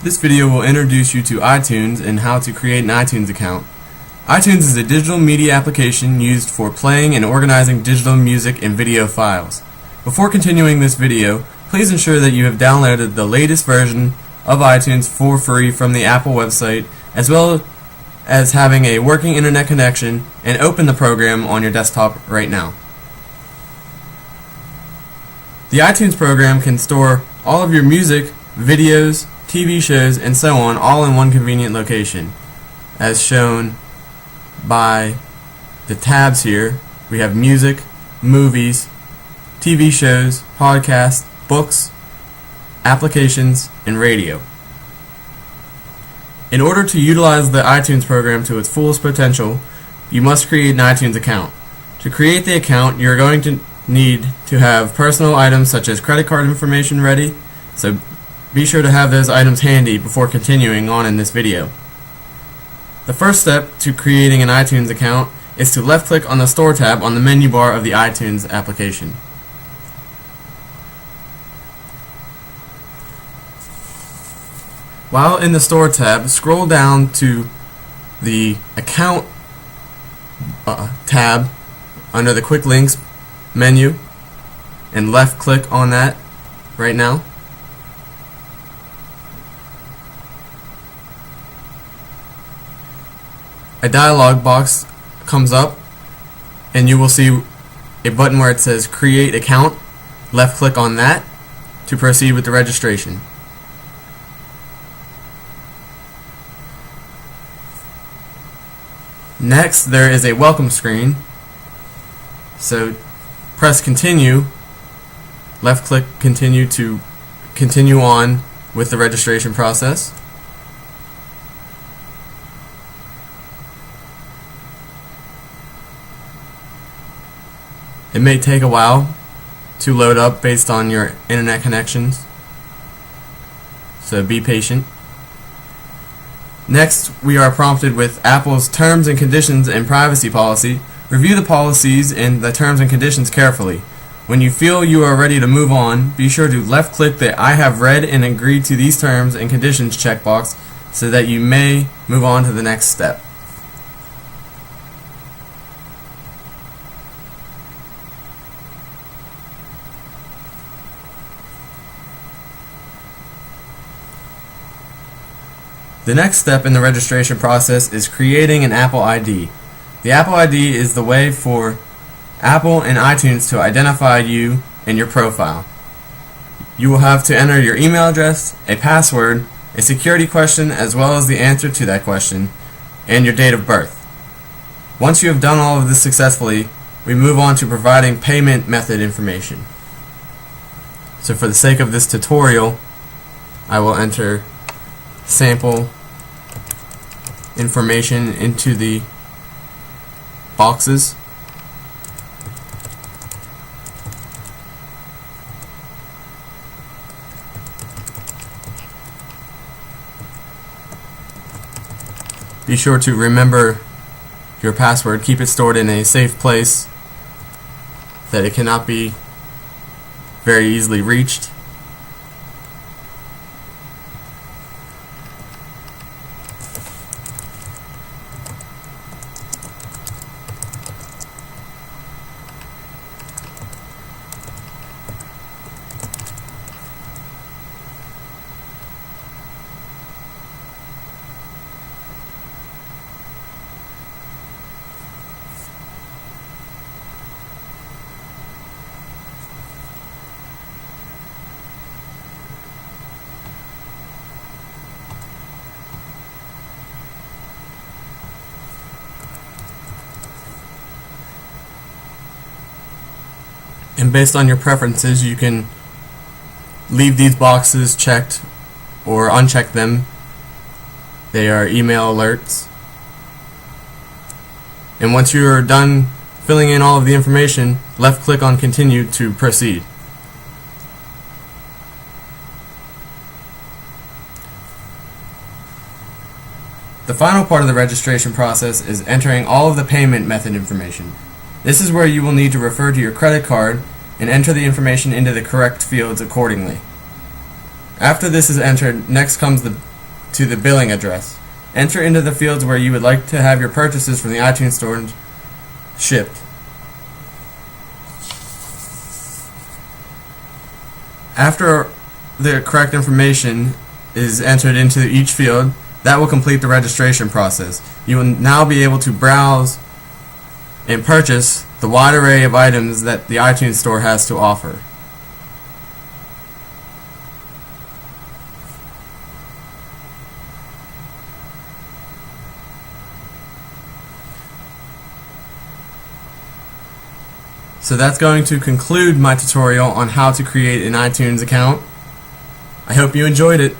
This video will introduce you to iTunes and how to create an iTunes account. iTunes is a digital media application used for playing and organizing digital music and video files. Before continuing this video, please ensure that you have downloaded the latest version of iTunes for free from the Apple website, as well as having a working internet connection, and open the program on your desktop right now. The iTunes program can store all of your music, videos, TV shows, and so on all in one convenient location. As shown by the tabs here, we have music, movies, TV shows, podcasts, books, applications, and radio. In order to utilize the iTunes program to its fullest potential, you must create an iTunes account. To create the account, you're going to need to have personal items such as credit card information ready, so be sure to have those items handy before continuing on in this video. The first step to creating an iTunes account is to left-click on the Store tab on the menu bar of the iTunes application. While in the Store tab, scroll down to the Account tab under the Quick Links menu and left-click on that right now. A dialog box comes up and you will see a button where it says Create Account. Left click on that to proceed with the registration. Next, there is a welcome screen, so press Continue. Left click Continue to continue on with the registration process. It may take a while to load up based on your internet connections, so be patient. Next, we are prompted with Apple's Terms and Conditions and Privacy Policy. Review the policies and the terms and conditions carefully. When you feel you are ready to move on, be sure to left-click the I have read and agreed to these terms and conditions checkbox so that you may move on to the next step. The next step in the registration process is creating an Apple ID. The Apple ID is the way for Apple and iTunes to identify you and your profile. You will have to enter your email address, a password, a security question, as well as the answer to that question, and your date of birth. Once you have done all of this successfully, we move on to providing payment method information. So for the sake of this tutorial, I will enter sample information into the boxes. Be sure to remember your password. Keep it stored in a safe place that it cannot be very easily reached. And based on your preferences, you can leave these boxes checked or uncheck them. They are email alerts. And once you are done filling in all of the information, left click on Continue to proceed. The final part of the registration process is entering all of the payment method information. This is where you will need to refer to your credit card and enter the information into the correct fields accordingly. After this is entered, next comes the to the billing address. Enter into the fields where you would like to have your purchases from the iTunes Store shipped. After the correct information is entered into each field, that will complete the registration process. You will now be able to browse and purchase the wide array of items that the iTunes Store has to offer. So that's going to conclude my tutorial on how to create an iTunes account. I hope you enjoyed it.